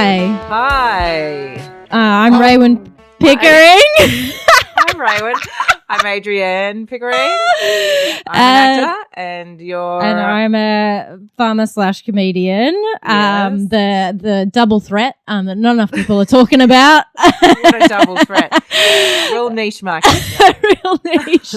Hi. Hi. I'm Raywin Pickering. I'm Raywin. I'm Adrienne Pickering. I'm an actor, and you're... And I'm a farmer/comedian. Yes. The double threat that not enough people are talking about. What a double threat. Real niche market. Real niche.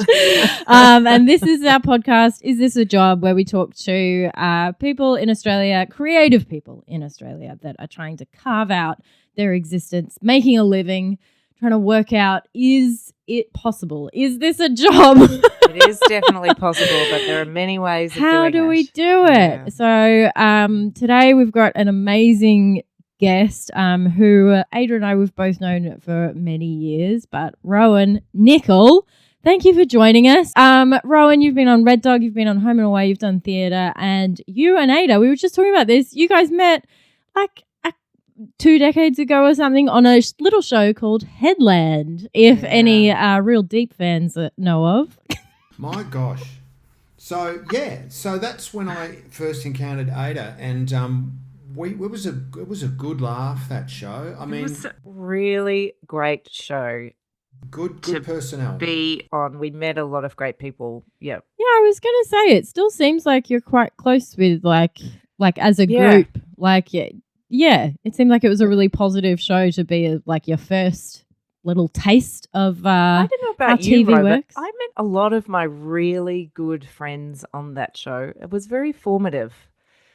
And this is our podcast, Is This a Job?, where we talk to people in Australia, creative people in Australia that are trying to carve out their existence, making a living, trying to work out, is it possible? Is this a job? It is definitely possible, but there are many ways of doing it. How do we do it? Yeah. So today we've got an amazing guest who Adrian and I, we've both known for many years, but Rohan Nichol. Thank you for joining us. Rohan, you've been on Red Dog, you've been on Home and Away, you've done theatre, and you and Ada, we were just talking about this. You guys met like 2 decades ago or something on a little show called Headland, if any real deep fans know of. My gosh. So that's when I first encountered Ada, and it was a good laugh, that show. I mean, it was a really great show. Good personnel. Be on. We met a lot of great people. Yeah. Yeah, I was gonna say it still seems like you're quite close with like as a group. Yeah, it seemed like it was a really positive show to be like your first little taste of I don't know about how you, TV Ro, works. but I met a lot of my really good friends on that show. It was very formative.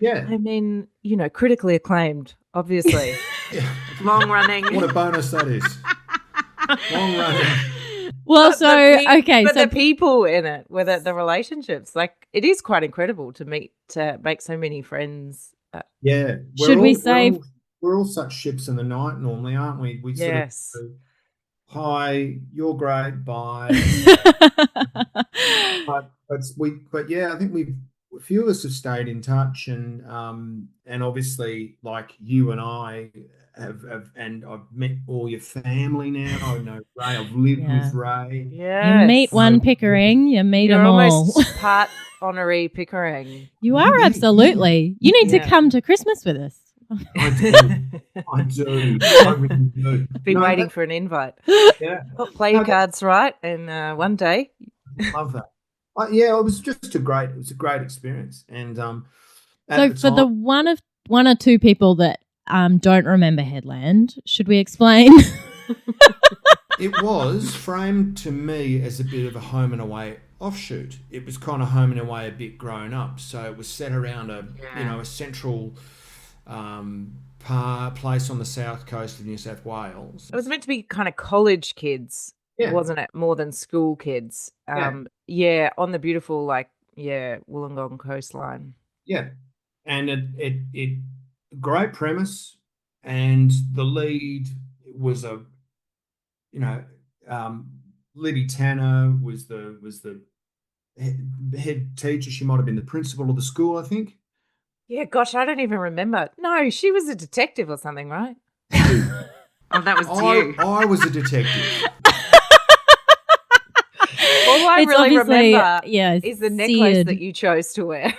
Yeah. I mean, critically acclaimed, obviously. Yeah. Long running. What a bonus that is. Long running. Well, But the the people in it, whether the relationships, like it is quite incredible to make so many friends. Yeah. We're all such ships in the night normally, aren't we? We Yes. sort of go, hi, you're great, bye. But yeah, I think a few of us have stayed in touch, and obviously like you and I have and I've met all your family now. I know Ray. I've lived with Ray. Yeah. You meet one Pickering, you meet them all. You're almost part honorary Pickering. You are, absolutely. You need to come to Christmas with us. I do. I really do. Been waiting for an invite. Yeah. Well, play your cards right, and one day. Love that. It was just a great experience. And so for the one or two people that don't remember Headland, should we explain? It was framed to me as a bit of a Home and Away offshoot. It was kind of Home and Away a bit grown up. So it was set around a central place on the south coast of New South Wales. It was meant to be kind of college kids, wasn't it? More than school kids. On the beautiful Wollongong coastline. Yeah, and it great premise, and the lead was Libby Tanner was the head teacher. She might have been the principal of the school, I think. Yeah, gosh, I don't even remember. No, she was a detective or something, right? Oh, that was you. I was a detective. All I really remember is the necklace that you chose to wear.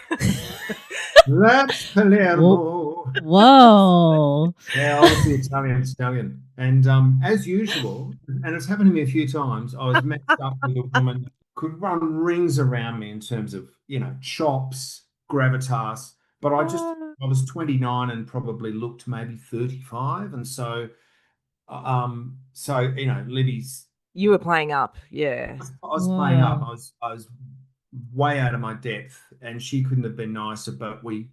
That's Palermo. Whoa. Yeah, I was the Italian stallion. And as usual, and it's happened to me a few times, I was mixed up with a woman that could run rings around me in terms of, chops, gravitas. But I was 29 and probably looked maybe 35. And so Libby's... You were playing up, yeah. I was playing up. I was way out of my depth, and she couldn't have been nicer. But we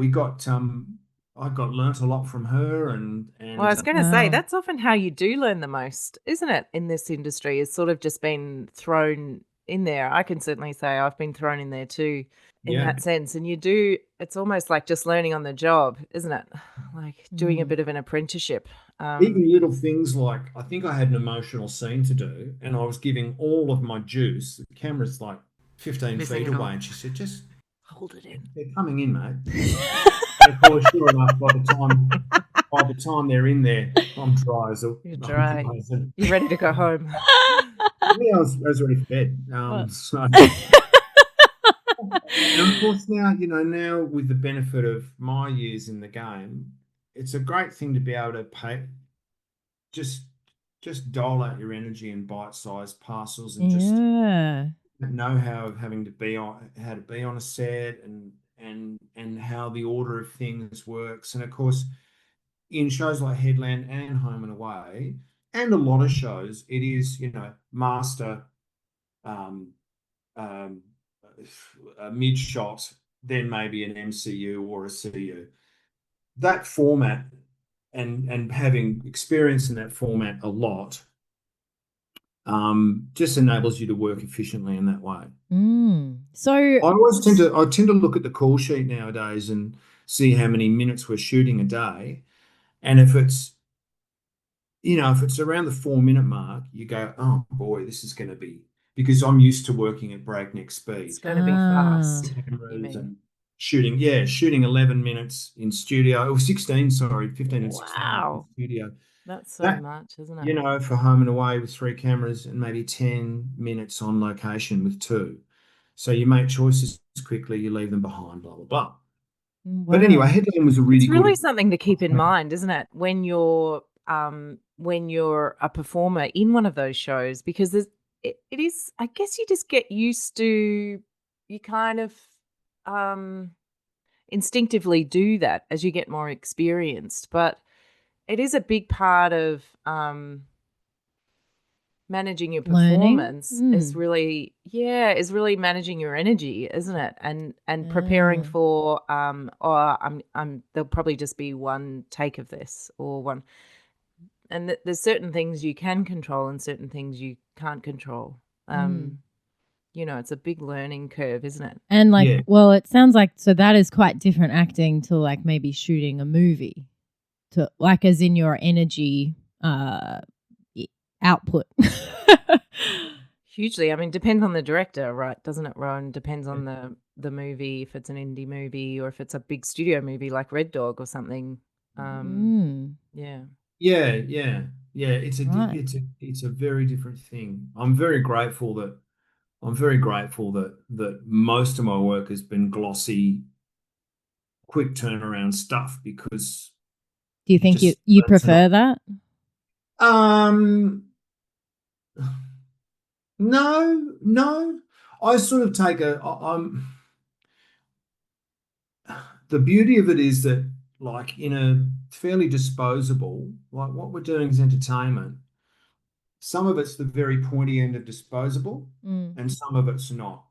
got I got learnt a lot from her, and well, I was going to say that's often how you do learn the most, isn't it? In this industry, is sort of just been thrown in there. I can certainly say I've been thrown in there too, in that sense. And it's almost like just learning on the job, isn't it? Like doing a bit of an apprenticeship. Even little things like, I think I had an emotional scene to do, and I was giving all of my juice. The camera's like 15 feet away, and she said, just hold it in. They're coming in, mate. And of course, sure enough, by the time they're in there, I'm dry as You're dry. You're ready to go home. Yeah, I was ready for bed. So And of course now, now with the benefit of my years in the game, it's a great thing to be able to pay just just dole out your energy in bite-sized parcels and just Yeah. know how of having to be on how to be on a set and how the order of things works. And of course, in shows like Headland and Home and Away, and a lot of shows, it is, master, um, um, a mid shot, then maybe an MCU or a CU. That format, and having experience in that format a lot, just enables you to work efficiently in that way. So I tend to look at the call sheet nowadays and see how many minutes we're shooting a day. And if it's around the 4 minute mark, you go, oh boy, this is going to be, because I'm used to working at breakneck It's speed. going to be fast, you Cameras mean? and shooting 11 minutes in studio, or 16, sorry, 15 and 16 minutes in Wow. studio. That's so That, much, isn't it? for Home and Away with 3 cameras and maybe 10 minutes on location with two. So you make choices quickly, you leave them behind, blah, blah, blah. But anyway, wow. Headland was a It's really really good. something to keep in mind, isn't it? When you're a performer in one of those shows, because it is, I guess you just get used to, you kind of um instinctively do that as you get more experienced. But it is a big part of managing your Learning. performance is really managing your energy, isn't it? And preparing Yeah. for there'll probably just be one take of this or one, and there's certain things you can control and certain things you can't control. It's a big learning curve, isn't it? And like, Yeah. well, it sounds like so that is quite different acting to like maybe shooting a movie, to like as in your energy output. Hugely. I mean, depends on the director, right? Doesn't it, Rowan? Depends on the movie, if it's an indie movie or if it's a big studio movie like Red Dog or something. Yeah. Yeah, yeah, yeah. It's a Right. it's a very different thing. I'm very grateful that most of my work has been glossy, quick turnaround stuff because Do you you think you just you learn to prefer not. that? Um, no, no. I sort of take a. I'm the beauty of it is that, like, in a fairly disposable, like what we're doing is entertainment. Some of it's the very pointy end of disposable, Mm. and some of it's not.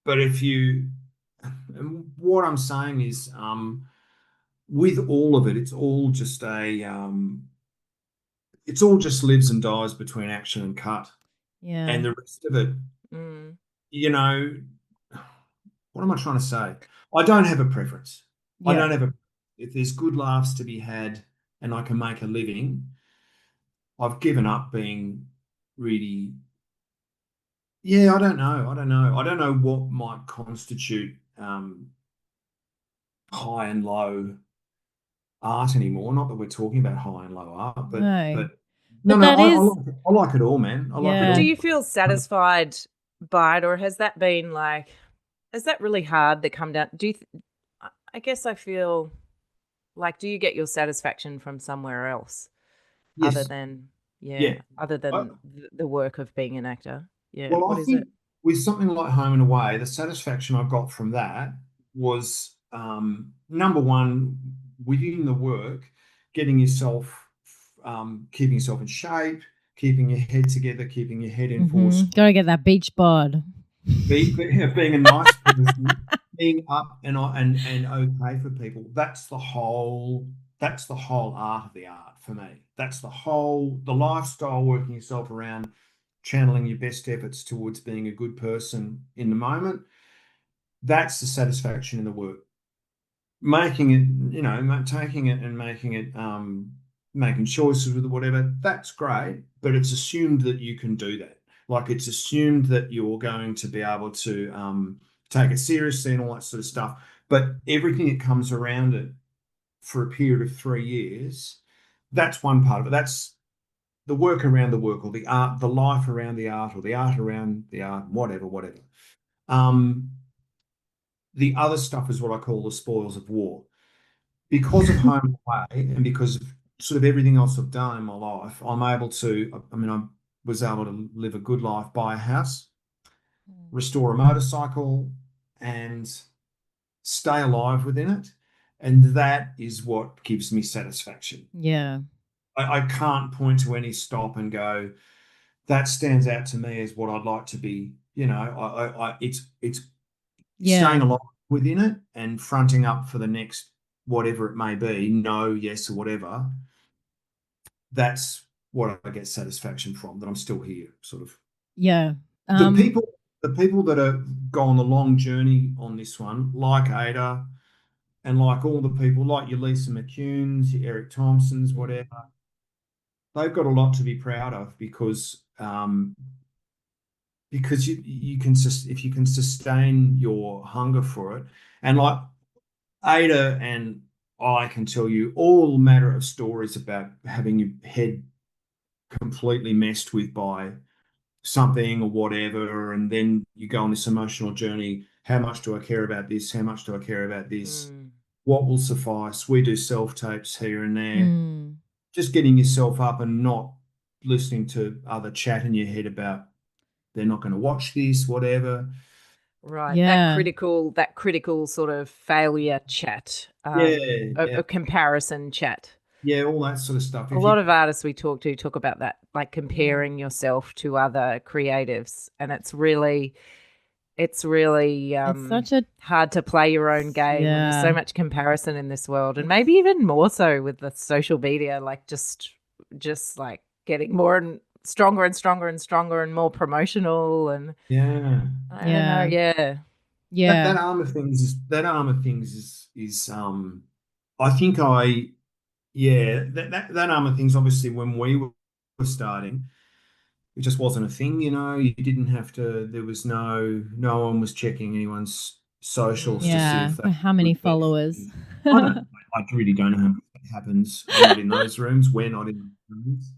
But and what I'm saying is, with all of it, it's all just lives and dies between action and cut, Yeah. and the rest of it, Mm. you know, what am I trying to say? I don't have a preference. I Yeah. don't have a. If there's good laughs to be had and I can make a living, I've given up being really. Yeah, I don't know. I don't know. I don't know what might constitute high and low art anymore. Not that we're talking about high and low art, but No. no, But no. that is I like it all, man. I like it But do yeah. all. you feel satisfied by it, or has that been like, is that really hard to come down? I guess I feel like, do you get your satisfaction from somewhere else other Yes, than, yeah. other I, than the work of being an actor? Yeah. well, What I is it? think with something like Home and Away, the satisfaction I got from that was, number one, within the work, getting yourself, keeping yourself in shape, keeping your head together, keeping your head in force, Gotta get that beach bod. being a nice person, being up and okay for people. That's the whole art of the art for me. That's the lifestyle, working yourself around, channeling your best efforts towards being a good person in the moment. That's the satisfaction in the work. Making it, taking it and making choices with it, whatever, that's great, but it's assumed that you can do that. Like, it's assumed that you're going to be able to take it seriously and all that sort of stuff. But everything that comes around it for a period of 3 years, that's one part of it. That's the work around the work, or the art, the life around the art, or the art around the art, whatever, whatever. Um, the other stuff is what I call the spoils of war, because of home and away and because of sort of everything else I've done in my life, I'm able to, I mean, I was able to live a good life, buy a house, restore a motorcycle, and stay alive within it. And that is what gives me satisfaction. Yeah. I can't point to any stop and go, that stands out to me as what I'd like to be. It's staying alive within it and fronting up for the next whatever it may be, no, yes, or whatever. That's what I get satisfaction from, that I'm still here, sort of. Yeah. The people that are gone the long journey on this one, like Ada, and like all the people, like your Lisa McCunes, your Eric Thompsons, whatever, they've got a lot to be proud of because you can if you can sustain your hunger for it, and like Ada and I can tell you all matter of stories about having your head completely messed with by something or whatever, and then you go on this emotional journey. How much do I care about this? How much do I care about this? What will suffice? We do self-tapes here and there. Just getting yourself up and not listening to other chat in your head about they're not going to watch this, whatever. Right. Yeah. That critical sort of failure chat. A comparison chat. Yeah, all that sort of stuff. A lot of artists we talk about that, like comparing yourself to other creatives, and it's really it's such a hard to play your own game. Yeah. There's so much comparison in this world, and maybe even more so with the social media, like just like getting more and stronger and stronger and stronger and more promotional, and I don't know, that arm of things is I think that arm of things, obviously when we were starting, it just wasn't a thing, you didn't have to, there was no one was checking anyone's socials to see if they how many followers. I really don't know how that happens. I'm not in those rooms. We're not in those rooms.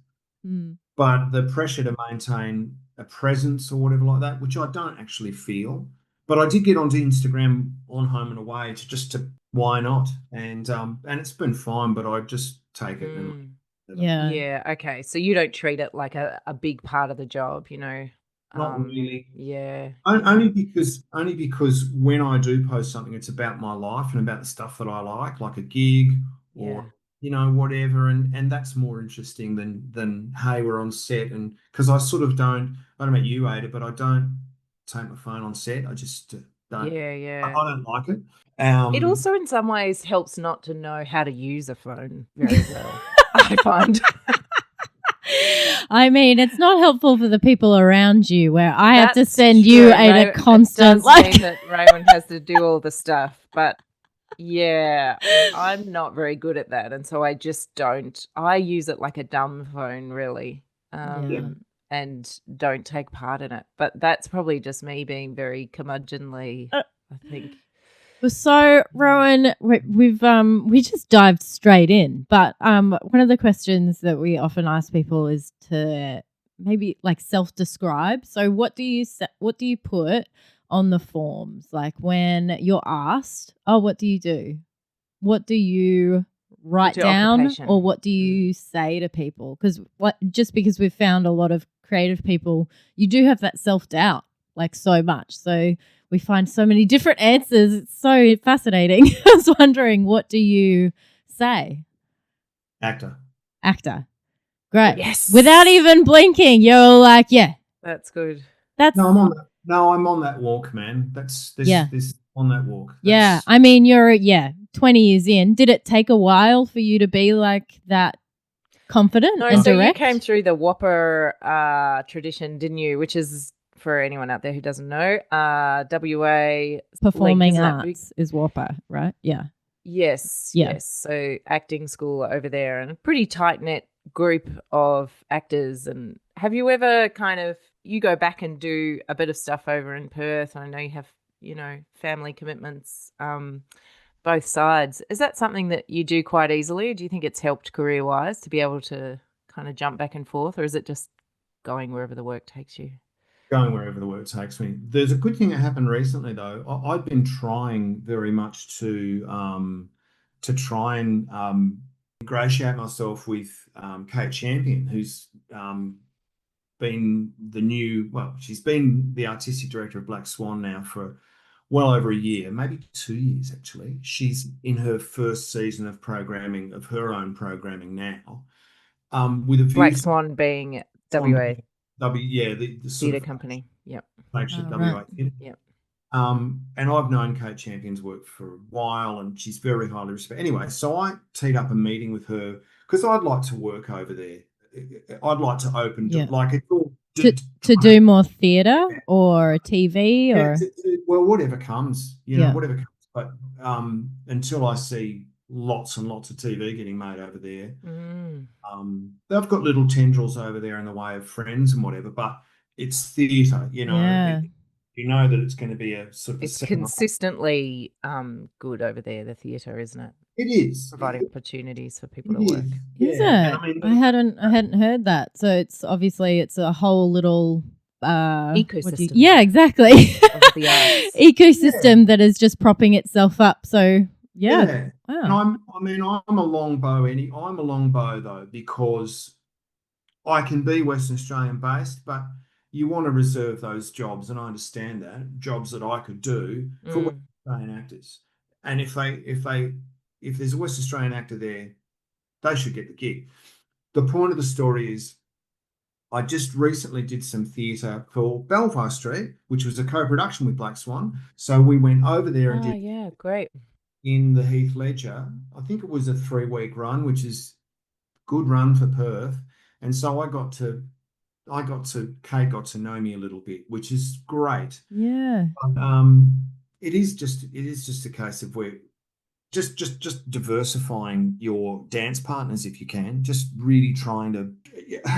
But the pressure to maintain a presence or whatever like that, which I don't actually feel, but I did get onto Instagram on home and away to why not? And it's been fine, but I just take it and okay. So you don't treat it like a big part of the job, Not really. Yeah. Only because when I do post something, it's about my life and about the stuff that I like a gig or whatever, and that's more interesting than hey, we're on set, and because I sort of don't know about you, Ada, but I don't take my phone on set. I just don't. I don't like it. It also, in some ways, helps not to know how to use a phone very well. I find. I mean, it's not helpful for the people around you, where I have to send you a constant. It does mean that Rowan has to do all the stuff, but I'm not very good at that, and so I just don't. I use it like a dumb phone, really, and don't take part in it. But that's probably just me being very curmudgeonly, I think. So, Rowan, we just dived straight in, but one of the questions that we often ask people is to maybe like self-describe. So, what do you put on the forms? Like when you're asked, "Oh, what do you do?" What do you write down, or what do you say to people? Because because we've found a lot of creative people, you do have that self-doubt, like so much. So we find so many different answers. It's so fascinating. I was wondering, what do you say? Actor. Great. Yes. Without even blinking, you're like, yeah. That's good. I'm on that walk, man. This on that walk. I mean, you're 20 years in. Did it take a while for you to be like that confident and so direct? You came through the Whopper tradition, didn't you? Which is, for anyone out there who doesn't know, WA performing arts is Whopper, right? Yeah. Yes. So acting school over there, and a pretty tight knit group of actors. And have you ever you go back and do a bit of stuff over in Perth? I know you have, family commitments, both sides. Is that something that you do quite easily? Or do you think it's helped career wise to be able to kind of jump back and forth, or is it just going wherever the work takes you? Going wherever the work takes me. There's a good thing that happened recently, though. I've been trying very much to to try and ingratiate myself with Kate Champion, who's been she's been the artistic director of Black Swan now for well over a year, maybe 2 years actually. She's in her first season of programming, of her own programming now, with a view Black to Swan being Swan, WA the sort theatre of company. Yep. flagship Oh, WA right. theatre. Yep. And I've known Kate Champion's work for a while, and she's very highly respected. Anyway, so I teed up a meeting with her because I'd like to work over there. I'd like to open, Yeah. like it's all to do more theatre or TV or well, whatever comes, Yeah. whatever comes. But until I see lots and lots of TV getting made over there, they've got little tendrils over there in the way of friends and whatever. But it's theatre, Yeah. you know that it's going to be a sort of It's consistently good over there, the theatre, isn't it? It is providing opportunities for people to It work. Is Yeah. it? And I mean, I hadn't heard that. So it's obviously it's a whole little Ecosystem. Yeah, exactly. Of the arts. Ecosystem that is just propping itself up. So yeah. And Wow. I'm a long bow. I'm a long bow though, because I can be Western Australian based, but you want to reserve those jobs, and I understand that jobs that I could do for Western Australian actors. And if there's a Western Australian actor there, they should get the gig. The point of the story is, I just recently did some theatre for Belfast Street, which was a co-production with Black Swan. So we went over there and did great. in the Heath Ledger. I think it was a 3-week run, which is good run for Perth. And so Kate got to know me a little bit, which is great. Yeah. But, it is just a case of where just diversifying your dance partners if you can. Just really trying to.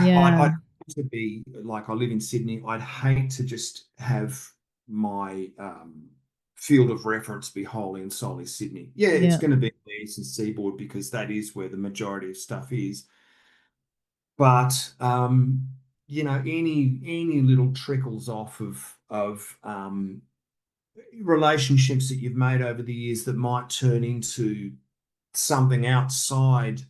Yeah. To be like, I live in Sydney. I'd hate to just have my field of reference be wholly and solely Sydney. Yeah, it's going to be the eastern seaboard because that is where the majority of stuff is. But any little trickles off of relationships that you've made over the years that might turn into something outside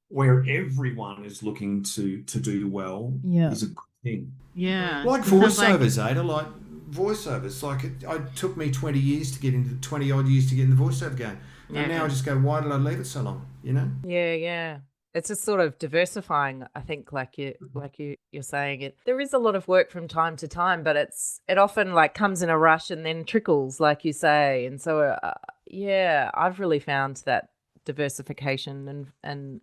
where everyone is looking to do well is a good thing. Yeah. Like voiceovers, Ada, like voiceovers. Like it took me 20 years to get into 20 odd years to get in the voiceover game. And now I just go, why did I leave it so long? Yeah. It's just sort of diversifying, I think, like you're saying it. There is a lot of work from time to time, but it often like comes in a rush and then trickles, like you say. And so, I've really found that diversification and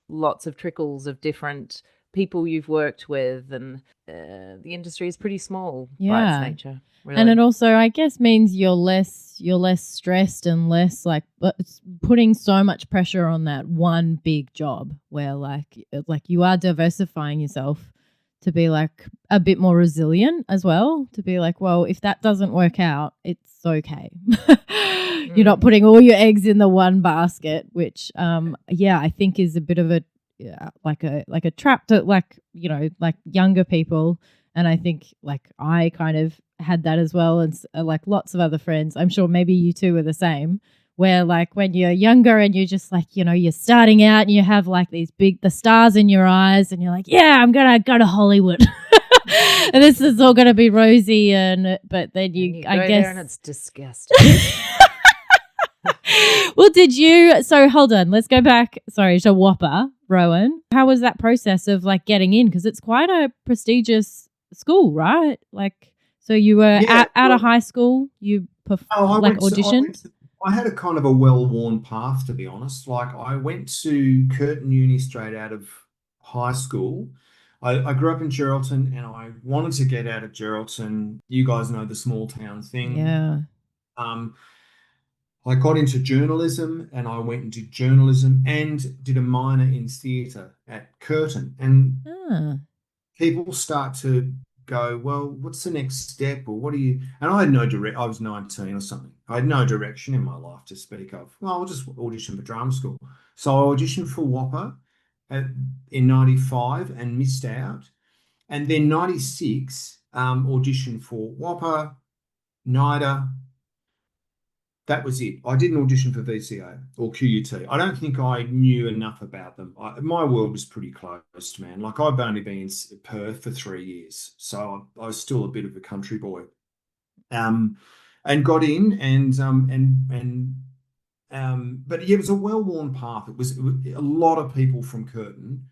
lots of trickles of different people you've worked with, and the industry is pretty small by its nature. Really. And it also, I guess, means you're less stressed and less like putting so much pressure on that one big job, where like you are diversifying yourself to be like a bit more resilient as well, to be like, well, if that doesn't work out, it's okay. You're not putting all your eggs in the one basket, which I think is a bit of a like a trap to like younger people. And I think like I kind of had that as well, and like lots of other friends. I'm sure maybe you two were the same, where like when you're younger and you're just like, you're starting out and you have like the stars in your eyes and you're like, yeah, I'm going to go to Hollywood. And this is all going to be rosy, but then you I guess there and it's disgusting. Well, so hold on, let's go back, to Whopper, Rohan. How was that process of like getting in? Because it's quite a prestigious school, right? Like, so you were out of high school, you auditioned? I had a kind of a well-worn path, to be honest. Like, I went to Curtin Uni straight out of high school. I grew up in Geraldton and I wanted to get out of Geraldton. You guys know the small town thing. Yeah. I got into journalism and I went and did journalism and did a minor in theatre at Curtin. And people start to go, well, what's the next step, or what do you? And I had I was 19 or something. I had no direction in my life to speak of. Well, I'll just audition for drama school. So I auditioned for Whopper in 95 and missed out. And then 96 auditioned for Whopper, NIDA, That was it. I didn't audition for VCA or QUT. I don't think I knew enough about them. My world was pretty closed, man. Like I've only been in Perth for 3 years, so I was still a bit of a country boy. And got in but yeah, it was a well-worn path. It was a lot of people from Curtin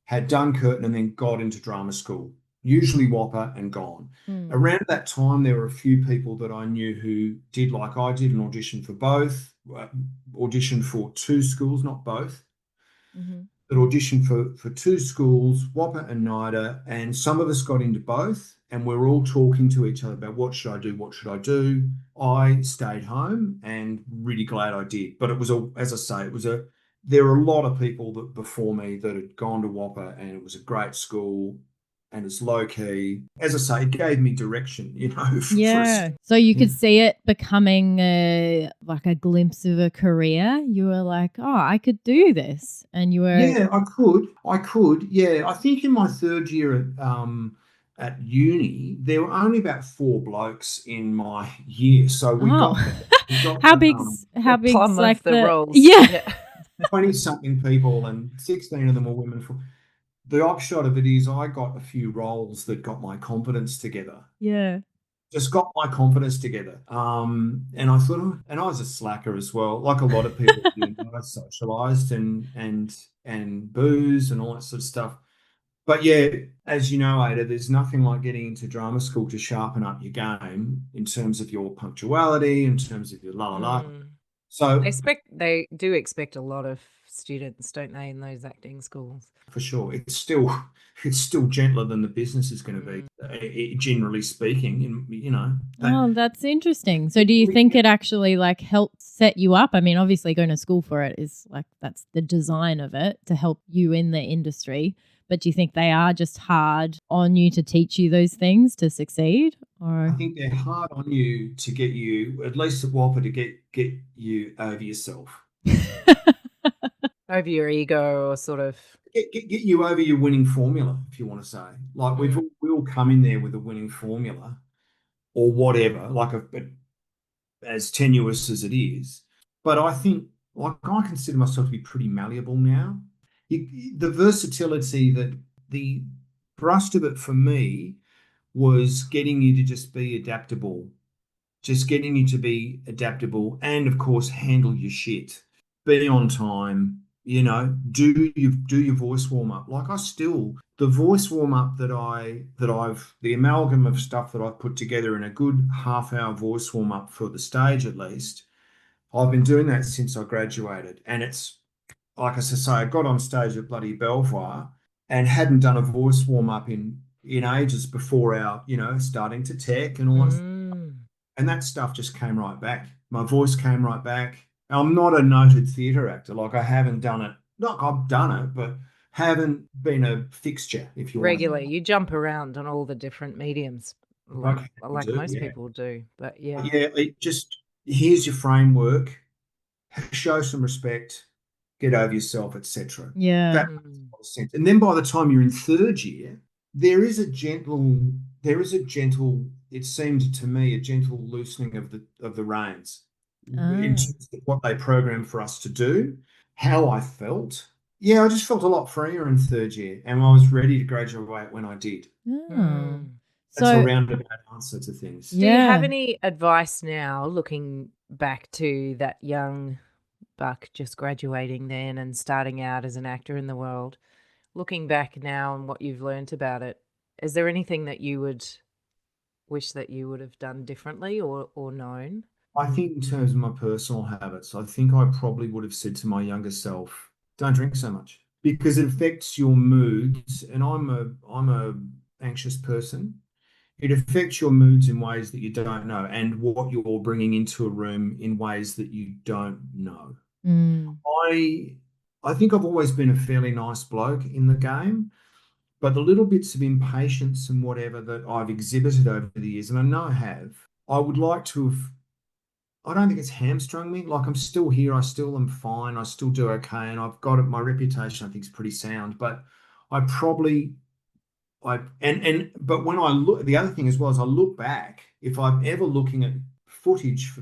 had done Curtin and then got into drama school, usually Whopper and gone. Around that time, there were a few people that I knew who did like I did, an audition for both, auditioned for two schools, not both, but auditioned for two schools, Whopper and NIDA, and some of us got into both, and we're all talking to each other about what should I do, what should I do. I stayed home and really glad I did. But it was as I say, there were a lot of people that before me that had gone to Whopper, and it was a great school and it's low key. As I say, it gave me direction, Yeah. So you could see it becoming like a glimpse of a career. You were like, oh, I could do this. And you were. Yeah, I could. Yeah. I think in my third year at uni, there were only about 4 blokes in my year. So we got how big's like the roles? Yeah. 20-something people, and 16 of them were women. The upshot of it is I got a few roles that got my confidence together. Yeah. Just got my confidence together. And I thought, and I was a slacker as well, like a lot of people do. I socialized and booze and all that sort of stuff. But yeah, as you know, Ada, there's nothing like getting into drama school to sharpen up your game in terms of your punctuality, in terms of your la la la. So they do expect a lot of students, don't they, in those acting schools? For sure, it's still gentler than the business is going to be, generally speaking. That's interesting. So, do you think it actually like helped set you up? I mean, obviously, going to school for it is like that's the design of it to help you in the industry. But do you think they are just hard on you to teach you those things to succeed? Or I think they're hard on you to get you, at least at Whopper, to get you over yourself. Over your ego, or sort of get you over your winning formula, if you want to say. Like we all come in there with a winning formula or whatever, as tenuous as it is. But I think, like, I consider myself to be pretty malleable now. The versatility that the thrust of it for me was getting you to just be adaptable, and of course handle your shit, be on time. Do your voice warm up. Like the voice warm up the amalgam of stuff that I've put together in a good half-hour voice warm up for the stage, at least. I've been doing that since I graduated, and it's like I say, I got on stage at bloody Belvoir and hadn't done a voice warm up in ages before our starting to tech and all that. And that stuff just came right back. My voice came right back. I'm not a noted theatre actor. Like I haven't done it. Like I've done it, but haven't been a fixture, if you regularly. You jump around on all the different mediums, like most people do. But yeah, here's your framework. Show some respect. Get over yourself, etc. Yeah, that makes a lot of sense. And then by the time you're in third year, there is a gentle. It seemed to me a gentle loosening of the reins in terms of what they programmed for us to do, how I felt. Yeah, I just felt a lot freer in third year, and I was ready to graduate when I did. That's a roundabout answer to things. Do you have any advice now, looking back to that young buck just graduating then and starting out as an actor in the world? Looking back now and what you've learnt about it, is there anything that you would wish that you would have done differently or known? I think in terms of my personal habits, I think I probably would have said to my younger self, don't drink so much, because it affects your moods. And I'm a anxious person. It affects your moods in ways that you don't know, and what you're bringing into a room in ways that you don't know. I think I've always been a fairly nice bloke in the game, but the little bits of impatience and whatever that I've exhibited over the years, and I know I have, I would like to have. I don't think it's hamstrung me. Like I'm still here. I still am fine. I still do okay. And I've got it. My reputation, I think, is pretty sound. But but when I look, the other thing as well is I look back, if I'm ever looking at footage,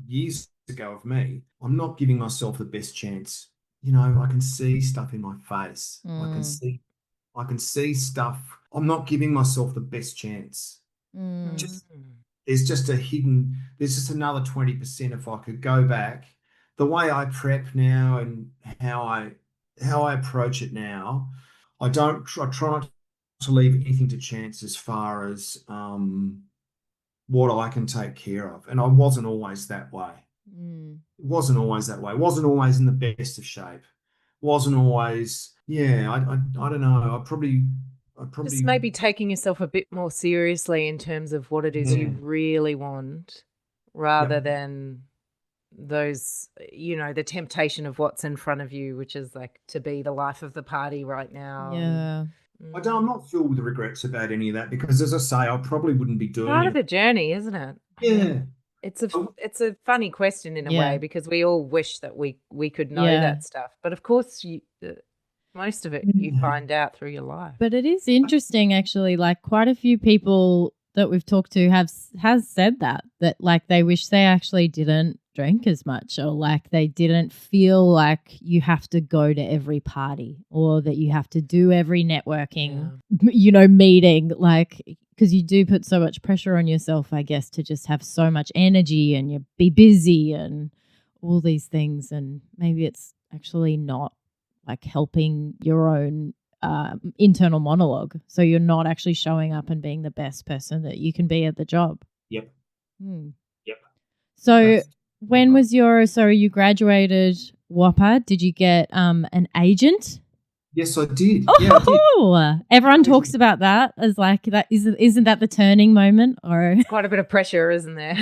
years ago of me. I'm not giving myself the best chance. I can see stuff in my face. I can see stuff. I'm not giving myself the best chance. Just there's just another 20% if I could go back. The way I prep now and how I approach it now, I try not to leave anything to chance as far as what I can take care of. And I wasn't always that way. It wasn't always that way. Wasn't always in the best of shape. Wasn't always, I don't know. I probably just maybe taking yourself a bit more seriously in terms of what it is you really want, rather than those, the temptation of what's in front of you, which is like to be the life of the party right now. Yeah. I'm not filled with regrets about any of that, because, as I say, I probably wouldn't be doing part of the journey, isn't it? Yeah. It's a funny question in a way, because we all wish that we could know that stuff. But of course, most of it you find out through your life. But it is interesting, actually. Like, quite a few people that we've talked to has said that like they wish they actually didn't drink as much, or like they didn't feel like you have to go to every party, or that you have to do every networking, meeting, like, because you do put so much pressure on yourself, I guess, to just have so much energy and you be busy and all these things. And maybe it's actually not like helping your own internal monologue. So you're not actually showing up and being the best person that you can be at the job. Yep. Yep. So when was you graduated WAPA? Did you get an agent? Yes, I did. Oh, yeah, I did. Everyone talks about that as like that. Isn't that the turning moment? Or quite a bit of pressure, isn't there?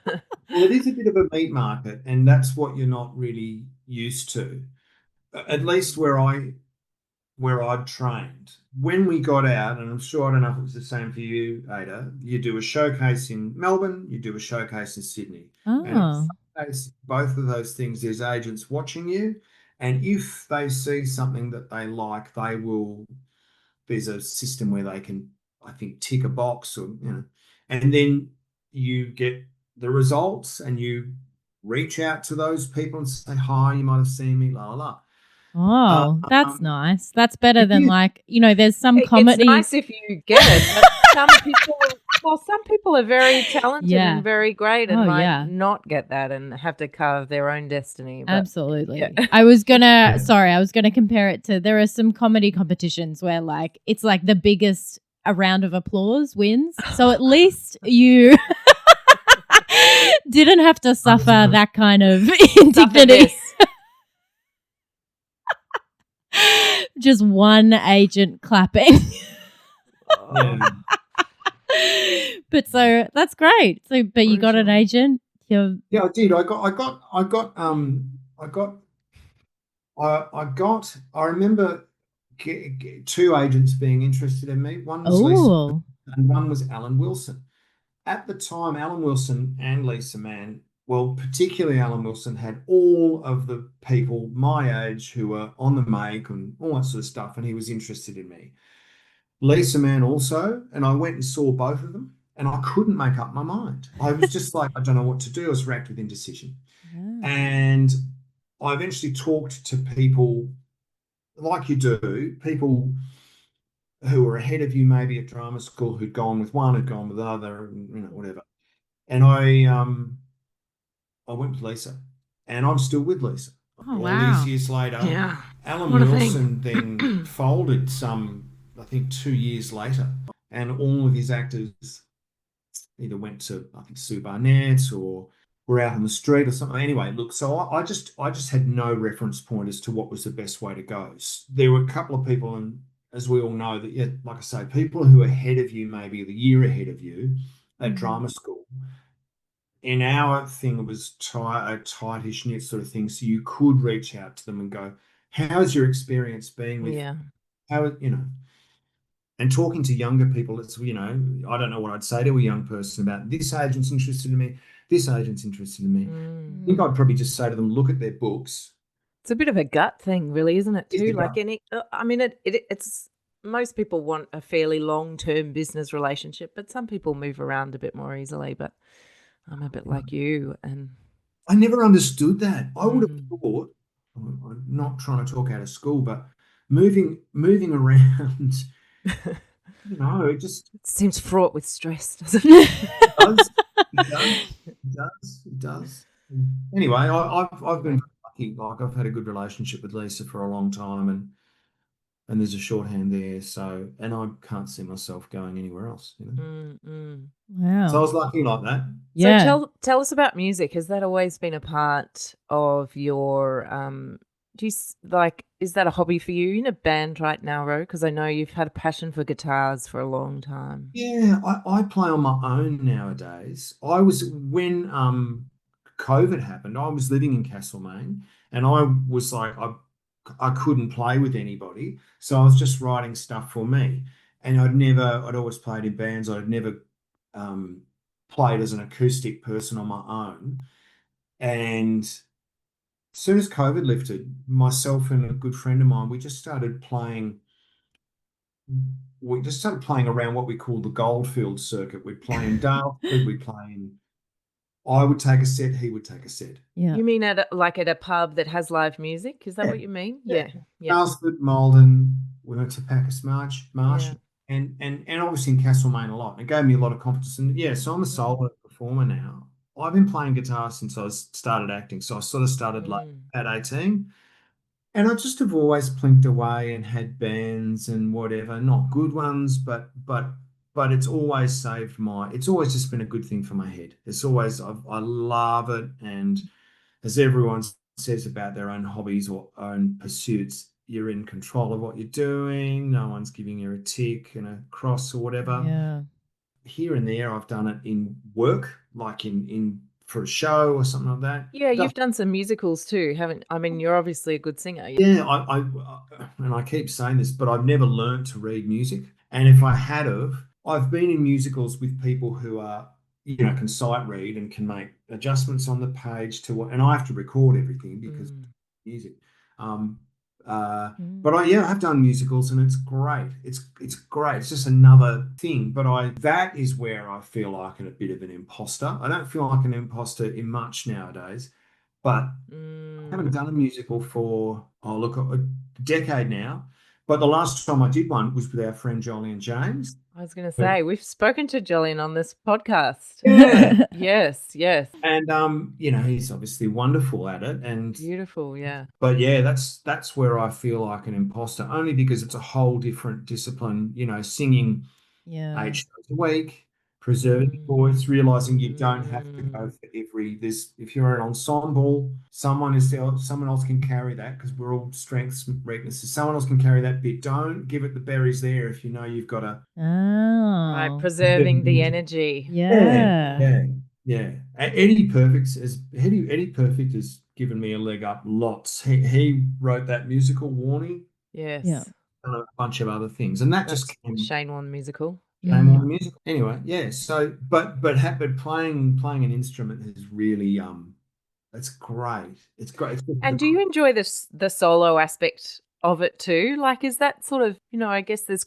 Well, it is a bit of a meat market, and that's what you're not really used to. At least where I'd trained. When we got out, and I'm sure, I don't know if it was the same for you, Ada, you do a showcase in Melbourne, you do a showcase in Sydney. And both of those things, there's agents watching you. And if they see something that they like, there's a system where they can, I think, tick a box, or, and then you get the results and you reach out to those people and say, hi, you might have seen me, la, la, la. Oh, that's nice. That's better than there's some comedy. It's nice if you get it, but some people are very talented and very great and might not get that and have to carve their own destiny. But, absolutely. Yeah. I was gonna compare it to, there are some comedy competitions where like it's like the biggest a round of applause wins. So at least you didn't have to suffer that kind of indignity. Just one agent clapping. But so that's great. So, but you got an agent. Yeah, I did. I remember two agents being interested in me. One was Lisa, and one was Alan Wilson. At the time, Alan Wilson and Lisa Mann, well, particularly Alan Wilson, had all of the people my age who were on the make and all that sort of stuff, and he was interested in me. Lisa Mann also, and I went and saw both of them, and I couldn't make up my mind. I was just like, I don't know what to do. I was racked with indecision. And I eventually talked to people like you do, people who were ahead of you maybe at drama school, who'd gone with one, who'd gone with the other, and whatever. And I went with Lisa, and I'm still with Lisa. All these years later. Yeah. Alan Wilson then folded I think 2 years later, and all of his actors either went to, I think, Sue Barnett, or were out on the street or something. Anyway, look, so I just had no reference point as to what was the best way to go. There were a couple of people, and as we all know, that, like I say, people who are ahead of you, maybe the year ahead of you at drama school. In our thing, it was a tightish knit sort of thing, so you could reach out to them and go, how's your experience being with how, and talking to younger people. It's, I don't know what I'd say to a young person about this agent's interested in me, this agent's interested in me. I think I'd probably just say to them, look at their books. It's a bit of a gut thing, really, isn't it, too? Like it's most people want a fairly long-term business relationship, but some people move around a bit more easily. But I'm a bit like you, and I never understood that. I would have mm. thought, I'm not trying to talk out of school, but moving around, it just It seems fraught with stress, doesn't it? does. It does. It does. It does. Anyway, I've been Anyway. lucky. Like I've had a good relationship with Lisa for a long time, and there's a shorthand there. So, and I can't see myself going anywhere else. Mm. So I Wow. was lucky like that. So Yeah. tell us about music. Has that always been a part of your do you like, is that a hobby for you in a band right now, Ro? Because I know you've had a passion for guitars for a long time. Yeah, I play on my own nowadays. I was when COVID happened, I was living in Castlemaine and I was like I couldn't play with anybody. So I was just writing stuff for me. And I'd always played in bands. I'd never um played as an acoustic person on my own. And as soon as COVID lifted, myself and a good friend of mine, we just started playing around what we call the Goldfield circuit. We'd play in Dalesford, I would take a set, he would take a set. Yeah. You mean at a pub that has live music? Is that Yeah, what you mean? yeah. Yeah. Yeah. Dalesford, Malden, we went to Pacas Marsh, Yeah. and obviously in Castlemaine a lot. It gave me a lot of confidence. And yeah, so I'm a Mm. solo performer now. I've been playing guitar since started acting. So I sort of started like Mm. at 18. And I just have always plinked away and had bands and whatever, not good ones, but it's always just been a good thing for my head. I love it. And as everyone says about their own hobbies or own pursuits, you're in control of what you're doing. No one's giving you a tick and a cross or whatever. Yeah. Here and there, I've done it in work, like in for a show or something like that. Yeah, you've done some musicals too, haven't? I mean, you're obviously a good singer. Yeah, and I keep saying this, but I've never learned to read music. And if I had have, I've been in musicals with people who can sight read and can make adjustments on the page to what, and I have to record everything because Mm. music. Um, but Mm. I have done musicals and it's great. It's great. It's just another thing. But that is where I feel like a bit of an imposter. I don't feel like an imposter in much nowadays, but I haven't Mm. done a musical for, look, a decade now. But the last time I did one was with our friend Jolly James. I was going to But say, we've spoken to Jillian on this podcast. yeah, Yes, yes. and he's obviously wonderful at it. And Beautiful, yeah. but yeah, that's where I feel like an imposter, only because it's a whole different discipline. Singing Yeah. 8 shows a week, preserving your Mm. voice, realizing you don't have to go Mm. for every this. If you're an ensemble, someone else can carry that because we're all strengths and weaknesses. Someone else can carry that bit. Don't give it the berries there if you know you've got to Right, Oh. preserving the energy. Yeah, Yeah. yeah, yeah. Eddie Perfect has given me a leg up lots. He wrote that musical Warning Yeah. Yes. and a bunch of other things, and that just That's Shane Warne musical. Yeah. came on Mm. the music anyway. Yeah. So, but playing an instrument is really it's great. It's great. And do you enjoy the solo aspect of it too? Like, is that sort of, I guess there's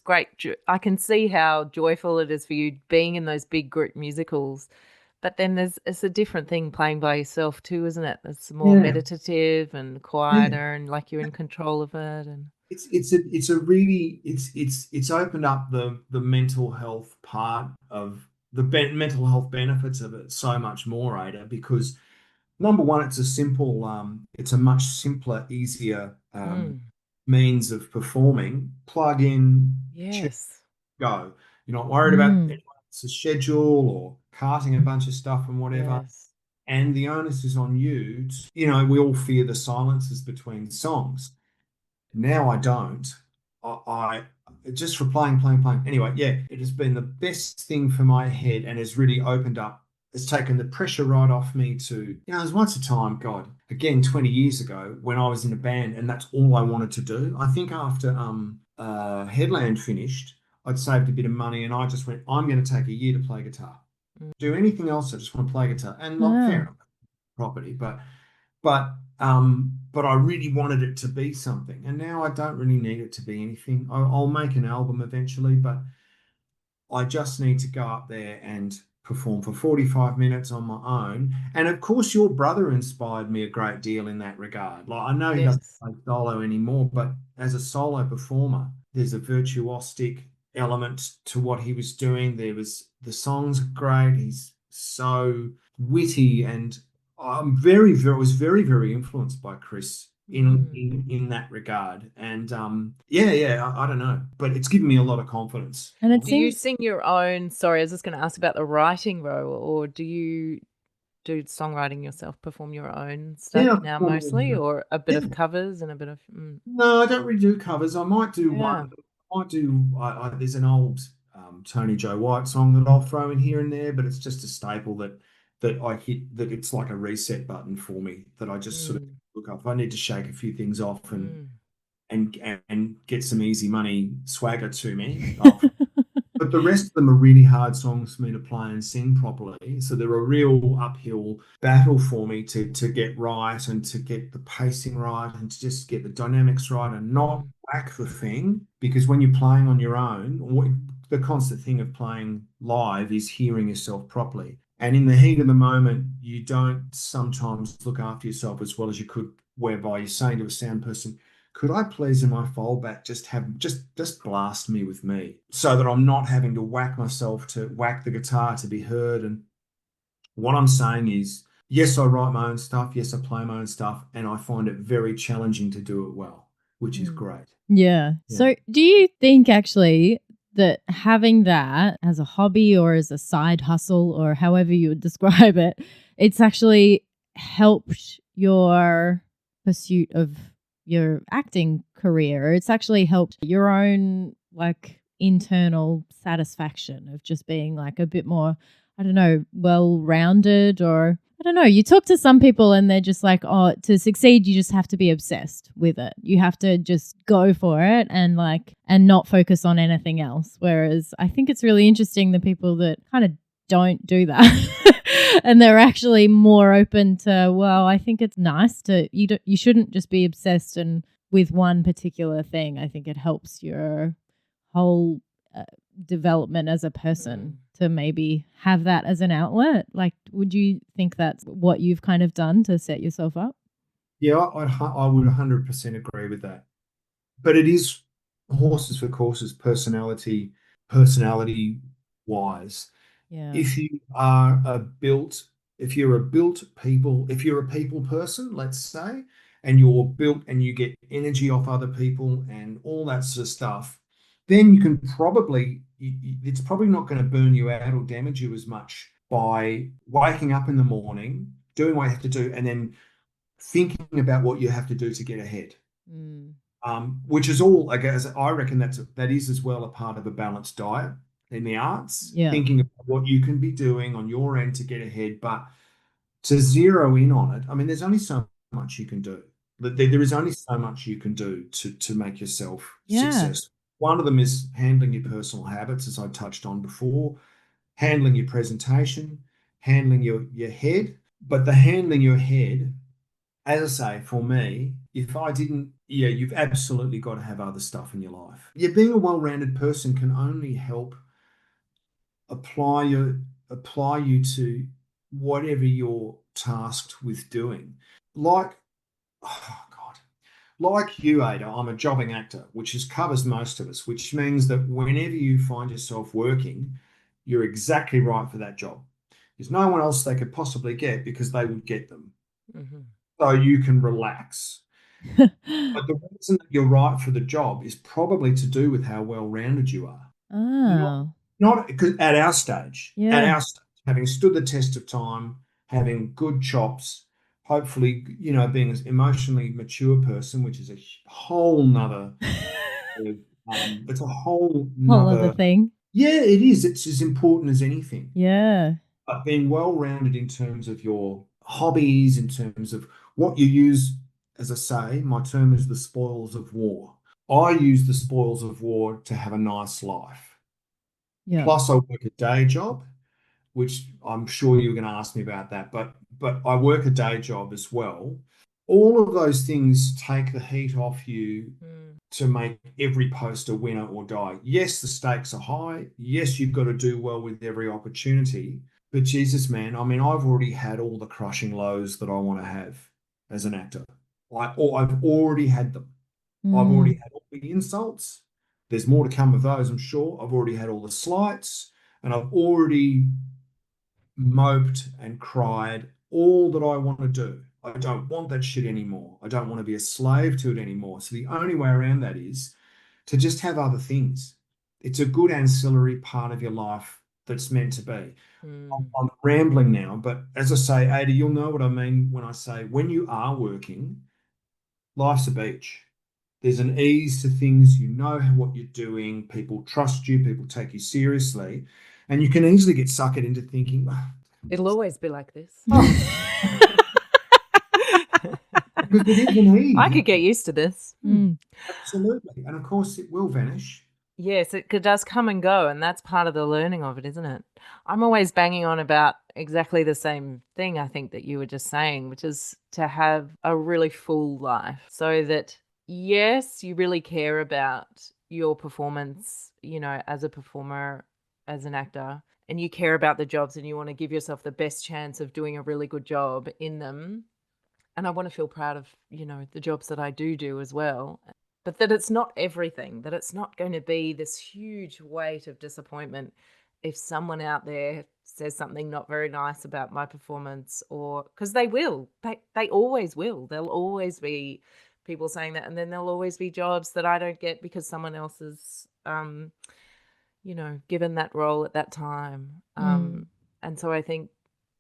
I can see how joyful it is for you being in those big group musicals, but then it's a different thing playing by yourself too, isn't it? It's more Yeah, meditative and yeah. quieter, and like you're in control of it. And It's opened up the mental health part of mental health benefits of it so much more, Ada, because number one, it's a much simpler, easier mm, means of performing. Plug in, yes, go. You're not worried about Mm. anyone's schedule or carting a bunch of stuff and whatever. yes, And the onus is on you. We all fear the silences between songs. Now I don't. I just for playing. Anyway, yeah, it has been the best thing for my head and has really opened up. It's taken the pressure right off me there's once a time, God, again, 20 years ago when I was in a band and that's all I wanted to do. I think after Headland finished, I'd saved a bit of money and I just went, I'm going to take a year to play guitar. mm, Do anything else, I just want to play guitar. And like fair Wow. enough, property, but I really wanted it to be something, and now I don't really need it to be anything. I'll make an album eventually, but I just need to go up there and perform for 45 minutes on my own. And of course, your brother inspired me a great deal in that regard. Like, I know he doesn't Yes. play solo anymore, but as a solo performer, there's a virtuosic element to what he was doing. The songs are great. He's so witty, and was very, very influenced by Chris in that regard. And I don't know, but it's given me a lot of confidence. And it Do you seems sing your own? Sorry, I was just going to ask about the writing role, or do you do songwriting yourself, perform your own stuff Yeah, now mostly, or a bit yeah. of covers and a bit of No, I don't really do covers. I might do yeah. one. I might do. There's an old Tony Joe White song that I'll throw in here and there, but it's just a staple that I hit. That it's like a reset button for me. That I just sort of Mm, look up. If I need to shake a few things off mm, and get some easy money swagger to me, but the rest of them are really hard songs for me to play and sing properly. So they're a real uphill battle for me to get right and to get the pacing right and to just get the dynamics right and not mm, whack the thing. Because when you're playing on your own, the constant thing of playing live is hearing yourself properly. And in the heat of the moment, you don't sometimes look after yourself as well as you could, whereby you're saying to a sound person, could I please in my fallback just blast me with me so that I'm not having to whack myself to whack the guitar to be heard? And what I'm saying is, yes, I write my own stuff, yes, I play my own stuff, and I find it very challenging to do it well, which is Mm. great. Yeah. Yeah. So do you think actually that having that as a hobby or as a side hustle or however you would describe it, it's actually helped your pursuit of your acting career? It's actually helped your own like internal satisfaction of just being like a bit more, I don't know, well rounded, or I don't know. You talk to some people and they're just like, oh, to succeed, you just have to be obsessed with it. You have to just go for it and not focus on anything else. Whereas I think it's really interesting the people that kind of don't do that and they're actually more open to, well, I think it's nice to, you shouldn't just be obsessed and with one particular thing. I think it helps your whole development as a person to maybe have that as an outlet. Like, would you think that's what you've kind of done to set yourself up? Yeah, I would 100% agree with that. But it is horses for courses, personality wise. Yeah. If you are a built, if you're a built people, if you're a people person, let's say, and you're built and you get energy off other people and all that sort of stuff, then you can probably, it's probably not going to burn you out or damage you as much by waking up in the morning, doing what you have to do, and then thinking about what you have to do to get ahead. Mm. Which is all, I guess, I reckon that is as well a part of a balanced diet in the arts, Yeah. thinking about what you can be doing on your end to get ahead, but to zero in on it. I mean, there's only so much you can do. There is only so much you can do to make yourself successful. One of them is handling your personal habits, as I touched on before, handling your presentation, handling your head. But the handling your head, as I say, for me, if I didn't, yeah, you've absolutely got to have other stuff in your life. Yeah, being a well-rounded person can only help apply you to whatever you're tasked with doing. Like, oh God, like you, Ada, I'm a jobbing actor, which covers most of us, which means that whenever you find yourself working, you're exactly right for that job. There's no one else they could possibly get because they would get them. mm-hmm. So you can relax. But the reason that you're right for the job is probably to do with how well-rounded you are. Not, Oh. not because at Yeah. our stage, having stood the test of time, having good chops, hopefully, being an emotionally mature person, which is a whole nother, it's a whole Whole other nother, thing. yeah, it is. It's as important as anything. Yeah. But being well-rounded in terms of your hobbies, in terms of what you use, as I say, my term is the spoils of war. I use the spoils of war to have a nice life. Yeah. Plus, I work a day job, which I'm sure you're going to ask me about that, but I work a day job as well. All of those things take the heat off you to make every post a winner or die. Yes, the stakes are high. Yes, you've got to do well with every opportunity, But Jesus, man, I mean, I've already had all the crushing lows that I want to have as an actor. I've already had them. I've already had all the insults. There's more to come of those, I'm sure. I've already had all the slights, and I've already moped and cried all that I want to do. I don't want that shit anymore. I don't want to be a slave to it anymore. So the only way around that is to just have other things. It's a good ancillary part of your life that's meant to be. I'm rambling now, but as I say, Ada, you'll know what I mean when I say when you are working, life's a beach. There's an ease to things. You know what you're doing. People trust you. People take you seriously. And you can easily get suckered into thinking, it'll always be like this. Because it is an ease. I could get used to this. Absolutely. And of course, it will vanish. Yes, it does come and go, and that's part of the learning of it, isn't it? I'm always banging on about exactly the same thing, I think, that you were just saying, which is to have a really full life so that, yes, you really care about your performance, as a performer, as an actor, and you care about the jobs and you want to give yourself the best chance of doing a really good job in them. And I want to feel proud of, the jobs that I do as well. But that it's not everything, that it's not going to be this huge weight of disappointment if someone out there says something not very nice about my performance, or because they will, they always will. There'll always be people saying that, and then there'll always be jobs that I don't get because someone else is, given that role at that time. And so I think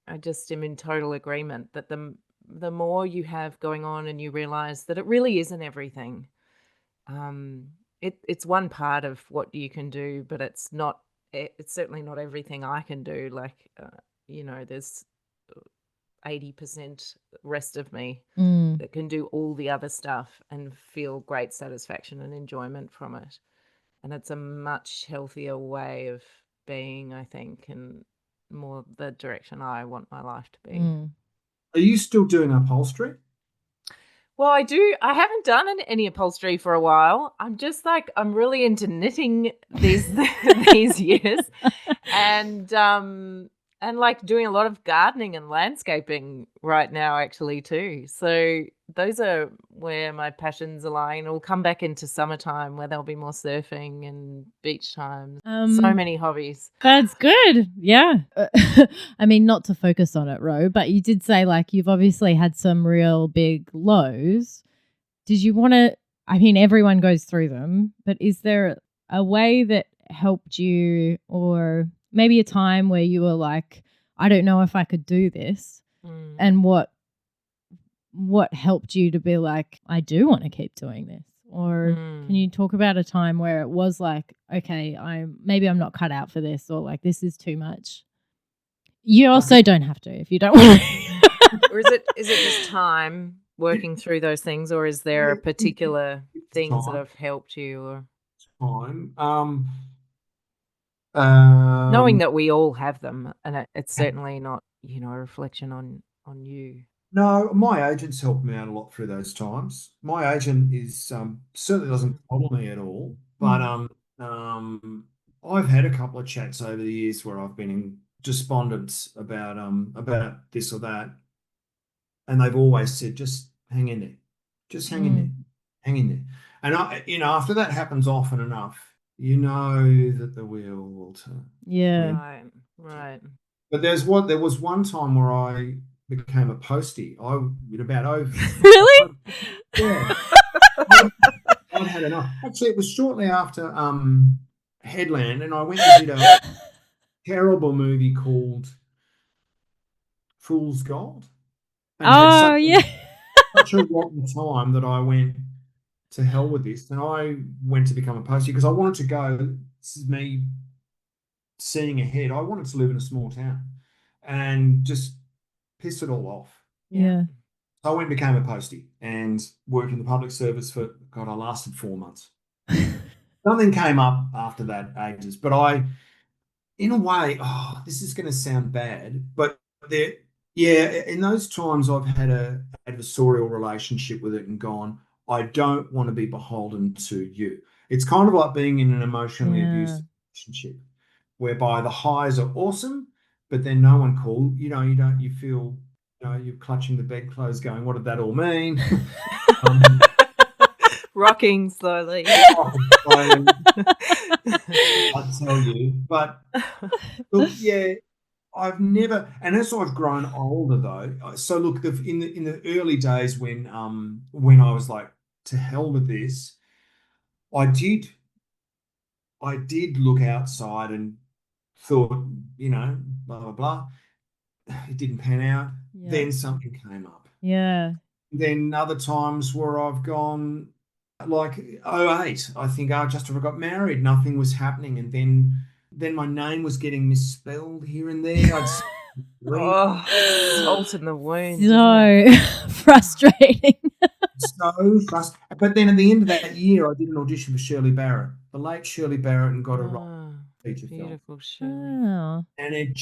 I just am in total agreement that the more you have going on and you realize that it really isn't everything. It's one part of what you can do, but it's certainly not everything I can do. Like, there's 80% rest of me that can do all the other stuff and feel great satisfaction and enjoyment from it. And it's a much healthier way of being, I think, and more the direction I want my life to be. Are you still doing upholstery? Well, I do. I haven't done any upholstery for a while. I'm just I'm really into knitting these years, and like doing a lot of gardening and landscaping right now, actually too. So those are where my passions are lying. It'll come back into summertime where there'll be more surfing and beach times. So many hobbies. That's good. Yeah. I mean, not to focus on it, Ro, but you did say you've obviously had some real big lows. Did you want to, I mean, everyone goes through them, but is there a way that helped you, or maybe a time where you were like, I don't know if I could do this, and what helped you to be like, I do want to keep doing this? Or can you talk about a time where it was like, okay, I'm not cut out for this, or like this is too much? You also don't have to if you don't want to. Or is it just time working through those things, or is there particular things that have helped you? Or time. Knowing that we all have them, and it's certainly not, a reflection on you. No, my agent's helped me out a lot through those times. My agent is certainly doesn't bother me at all, but I've had a couple of chats over the years where I've been in despondence about this or that, and they've always said, just hang in there, just hang in there, hang in there. And after that happens often enough, you know that the wheel will turn. Yeah. Right. But there was one time where I became a postie. Really? Yeah. I'd had enough. Actually, it was shortly after Headland, and I went and did a terrible movie called Fool's Gold. And had such a rotten time that I went, to hell with this, and I went to become a postie because I wanted to go. This is me seeing ahead. I wanted to live in a small town and just piss it all off. Yeah. So I went and became a postie and worked in the public service for, God, I lasted 4 months. Something came up after that ages, but in a way, this is going to sound bad, but in those times I've had a adversarial relationship with it and gone, I don't want to be beholden to you. It's kind of like being in an emotionally abusive relationship, whereby the highs are awesome, but then no one called. You feel, you're clutching the bedclothes going, what did that all mean? Rocking slowly. I tell you. But look, yeah, I've never, and as I've grown older though, so look, in the early days when I was like, to hell with this, I did look outside and thought, blah blah blah. It didn't pan out. Yeah. Then something came up. Yeah. Then other times where I've gone, like '08, I think, just after I got married, nothing was happening, and then my name was getting misspelled here and there. Salt in the wound. So frustrating. So frustrating. But then at the end of that year, I did an audition for Shirley Barrett, the late Shirley Barrett, and got a role in a feature film. Beautiful Shirley. Oh. And it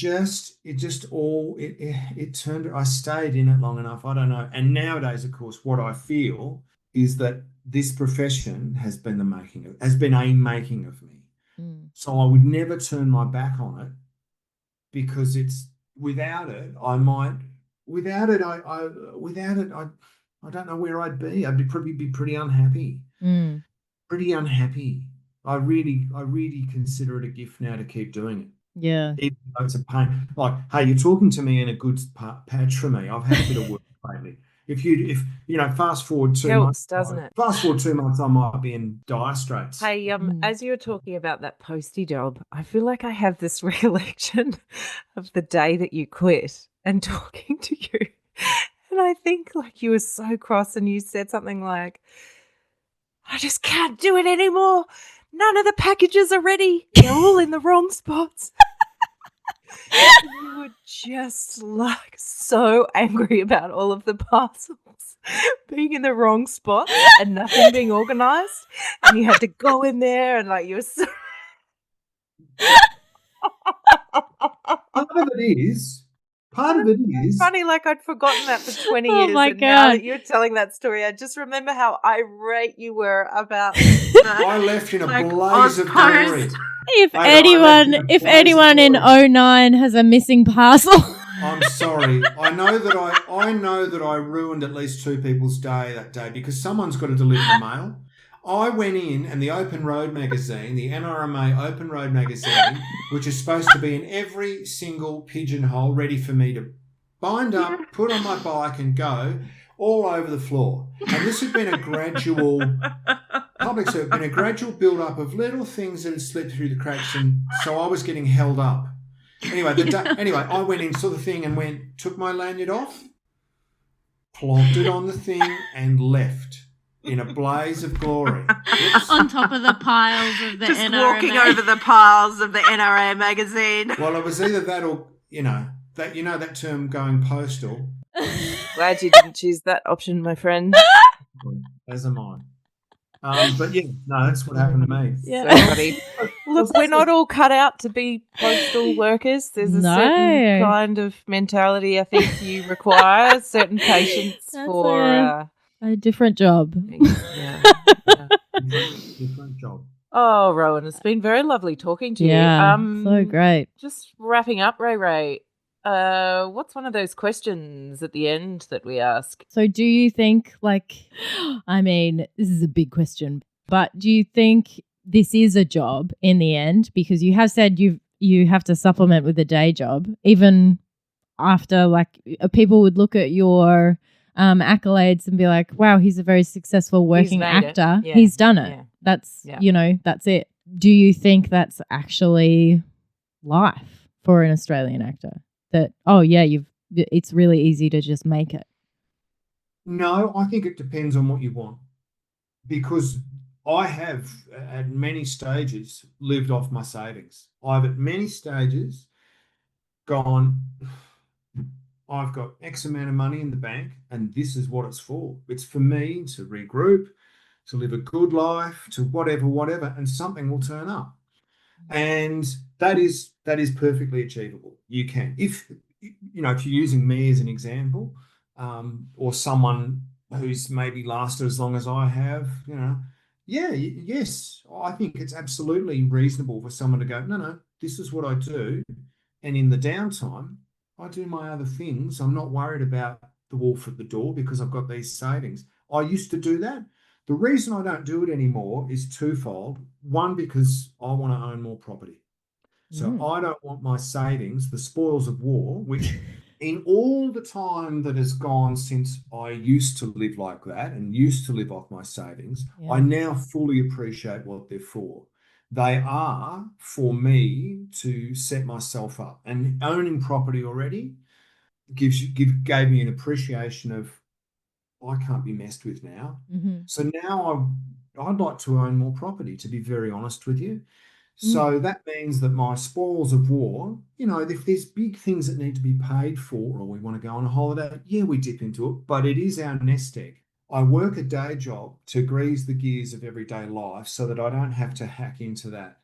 turned. I stayed in it long enough. I don't know. And nowadays, of course, what I feel is that this profession has been a making of me. Mm. So I would never turn my back on it, because without it, I don't know where I'd be. Probably be pretty unhappy. Mm. Pretty unhappy. I really consider it a gift now to keep doing it. Yeah. Even though it's a pain. Like, hey, you're talking to me in a good patch for me. I've had a bit of work lately. If fast forward 2 months, doesn't it? Fast forward 2 months, I might be in dire straits. Hey, as you were talking about that postie job, I feel like I have this recollection of the day that you quit and talking to you. And I think like you were so cross and you said something like, I just can't do it anymore. None of the packages are ready. They're all in the wrong spots. You were just like so angry about all of the parcels being in the wrong spot and nothing being organized. And you had to go in there and like you were so... Part of it is funny, like I'd forgotten that for 20 Oh years. my and God. now that you're telling that story, I just remember how irate you were about I left in a blaze of glory. If anyone in 09 has a missing parcel. I'm sorry. I know that I ruined at least 2 people's day that day, because someone's got to deliver the mail. I went in, and the Open Road magazine, the NRMA Open Road magazine, which is supposed to be in every single pigeonhole ready for me to bind up, put on my bike and go, all over the floor. And this had been a gradual build-up of little things that had slipped through the cracks, and so I was getting held up. Anyway, I went in, saw the thing, and took my lanyard off, plonked it on the thing, and left in a blaze of glory. Oops. On top of the piles of the just NRMA. walking over the piles of the NRA magazine. Well, it was either that or, that term going postal. Glad you didn't choose that option, my friend. As am I. But yeah, no, that's what happened to me. Yeah. So funny. Look, we're not all cut out to be postal workers. There's a certain kind of mentality I think you require, certain patience for a different job. Yeah. Different job. Oh, Rohan, it's been very lovely talking to you. So great. Just wrapping up, Ray. What's one of those questions at the end that we ask? So do you think, I mean, this is a big question, but do you think this is a job in the end? Because you have said you have to supplement with a day job, even after people would look at your accolades and be like, wow, he's a very successful working actor. Yeah. He's done it. Yeah. That's, that's it. Do you think that's actually life for an Australian actor? That, it's really easy to just make it? No, I think it depends on what you want. Because I have, at many stages, lived off my savings. I've at many stages gone, I've got X amount of money in the bank and this is what it's for. It's for me to regroup, to live a good life, to whatever, and something will turn up. And that is perfectly achievable. You can. If you're using me as an example, or someone who's maybe lasted as long as I have, yes, I think it's absolutely reasonable for someone to go, no, this is what I do. And in the downtime, I do my other things. I'm not worried about the wolf at the door because I've got these savings. I used to do that. The reason I don't do it anymore is twofold. One, because I want to own more property. So I don't want my savings, the spoils of war, which in all the time that has gone since I used to live like that and used to live off my savings, I now fully appreciate what they're for. They are for me to set myself up. And owning property already gave me an appreciation of I can't be messed with now. So now I'd like to own more property, to be very honest with you. So that means that my spoils of war, if there's big things that need to be paid for or we want to go on a holiday, yeah, we dip into it, but it is our nest egg. I work a day job to grease the gears of everyday life so that I don't have to hack into that.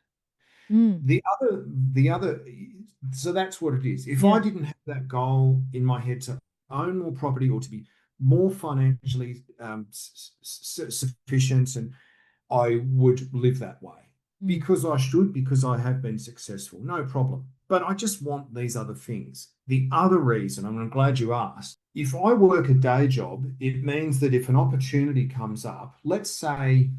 The other, so that's what it is. If I didn't have that goal in my head to own more property or to be more financially sufficient, and I would live that way because I should, because I have been successful, no problem. But I just want these other things. The other reason, and I'm glad you asked, if I work a day job, it means that if an opportunity comes up, let's say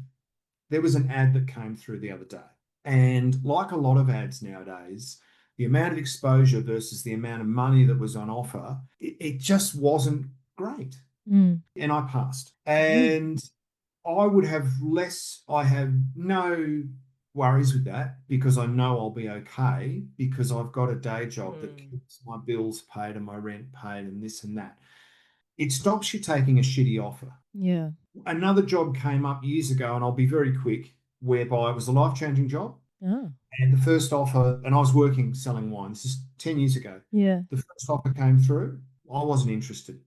there was an ad that came through the other day. And like a lot of ads nowadays, the amount of exposure versus the amount of money that was on offer, it just wasn't great. And I passed. And I would have I have no worries with that because I know I'll be okay because I've got a day job that keeps my bills paid and my rent paid and this and that. It stops you taking a shitty offer. Yeah. Another job came up years ago, and I'll be very quick, whereby it was a life-changing job. Oh. And the first offer, and I was working selling wine. This is 10 years ago. Yeah. The first offer came through. I wasn't interested.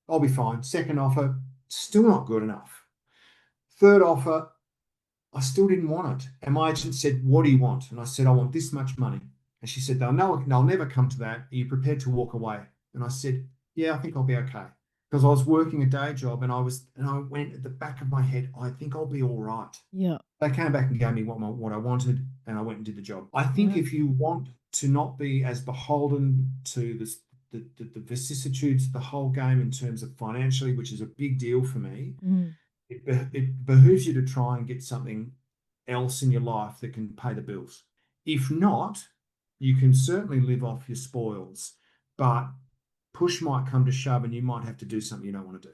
I'll be fine. Second offer, still not good enough. Third offer, I still didn't want it. And my agent said, "What do you want?" And I said, "I want this much money." And she said, "They'll never come to that. Are you prepared to walk away?" And I said, "Yeah, I think I'll be okay." Because I was working a day job and I went at the back of my head, I think I'll be all right. Yeah. They came back and gave me what I wanted and I went and did the job. I think if you want to not be as beholden to the vicissitudes of the whole game in terms of financially, which is a big deal for me, it behooves you to try and get something else in your life that can pay the bills. If not, you can certainly live off your spoils, but push might come to shove and you might have to do something you don't want to do.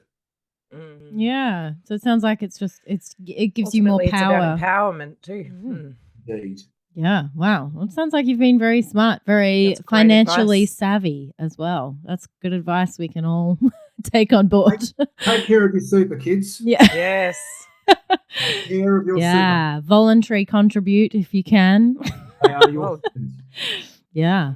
Yeah. So it sounds like it gives you more power. It's about empowerment too. Indeed. Yeah. Wow. Well, it sounds like you've been very smart, very financially savvy as well. That's good advice we can all take on board. Take care of your super, kids. Yeah. Yes. Take care of your super. Voluntary contribute if you can. They are your friends. Yeah.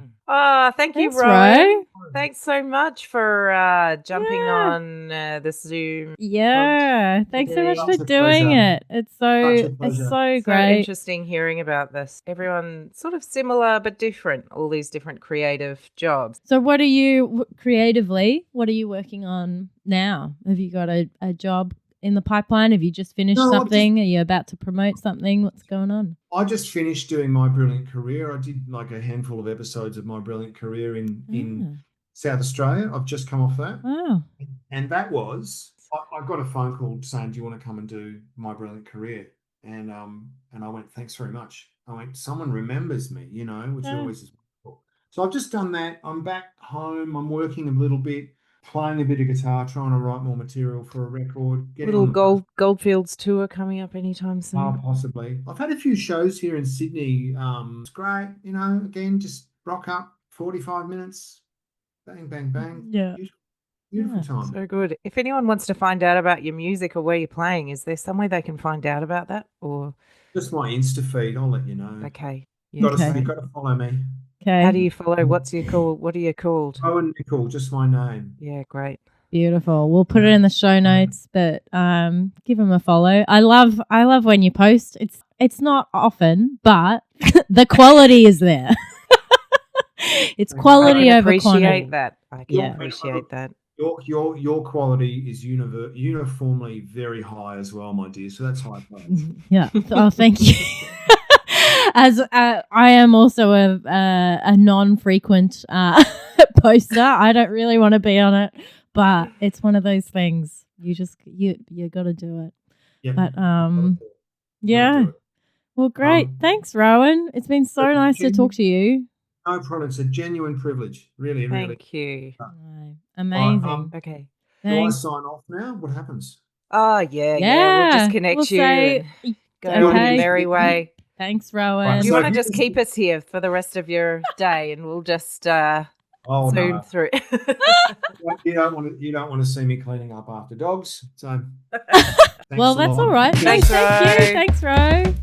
Thank you, Thanks, Ro. Thanks so much for jumping on the Zoom. Yeah, thanks so much for doing it. It's so great. So interesting hearing about this. Everyone sort of similar but different. All these different creative jobs. So, what are you working on now? Have you got a job in the pipeline? Have you just finished something? Are you about to promote something? What's going on? I just finished doing My Brilliant Career. I did like a handful of episodes of My Brilliant Career in South Australia. I've just come off that. Wow. And that was, I got a phone call saying, "Do you want to come and do My Brilliant Career?" And I went, "Thanks very much." I went, "Someone remembers me, which always is wonderful." So I've just done that. I'm back home. I'm working a little bit, playing a bit of guitar, trying to write more material for a record. Little Goldfields tour coming up anytime soon. Oh, possibly. I've had a few shows here in Sydney. It's great, again, just rock up, 45 minutes, bang, bang, bang. Yeah. Beautiful time. So good. If anyone wants to find out about your music or where you're playing, is there some way they can find out about that? Or just my Insta feed, I'll let you know. Okay. You've got to follow me. Okay. How do you follow? What are you called? Rohan Nichol, just my name. Yeah, great. Beautiful. We'll put it in the show notes, but give them a follow. I love when you post. It's not often, but the quality is there. It's quality over quantity. I can appreciate that. Your quality is uniformly very high as well, my dear. So that's high praise. Yeah. Oh, thank you. As I am also a non-frequent poster. I don't really want to be on it, but it's one of those things. You got to do it. Yep. But Gotta yeah. do it. Well, great. Thanks, Rowan. It's been so nice to talk to you. No problem. It's a genuine privilege. Really, really. Thank you. Amazing. Right, Okay. do I sign off now? What happens? Oh, yeah. We'll disconnect we'll you say, and go on your merry way. Thanks, Rowan. Right, You want to just keep us here for the rest of your day, and we'll just zoom through. You don't want to see me cleaning up after dogs. So well, that's all right. Thanks, thank you. Thanks, Ro.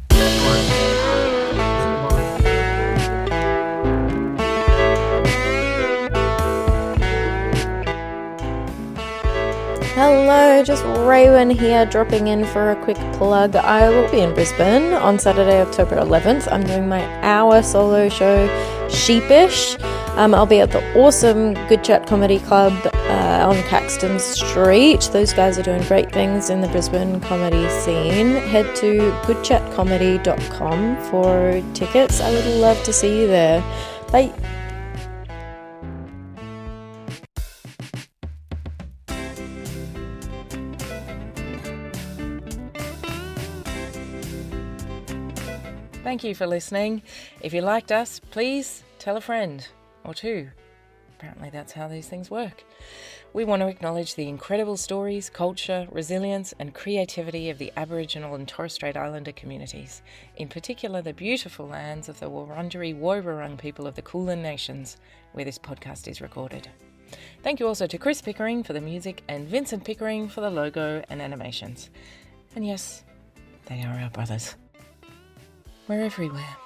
Hello, just Rowan here, dropping in for a quick plug. I will be in Brisbane on Saturday, October 11th. I'm doing my hour solo show, Sheepish. I'll be at the awesome Good Chat Comedy Club on Caxton Street. Those guys are doing great things in the Brisbane comedy scene. Head to goodchatcomedy.com for tickets. I would love to see you there. Bye. Thank you for listening. If you liked us, please tell a friend or two. Apparently that's how these things work. We want to acknowledge the incredible stories, culture, resilience and creativity of the Aboriginal and Torres Strait Islander communities, in particular the beautiful lands of the Wurundjeri Woiwurrung people of the Kulin Nations, where this podcast is recorded. Thank you also to Chris Pickering for the music and Vincent Pickering for the logo and animations. And yes, they are our brothers. We're everywhere.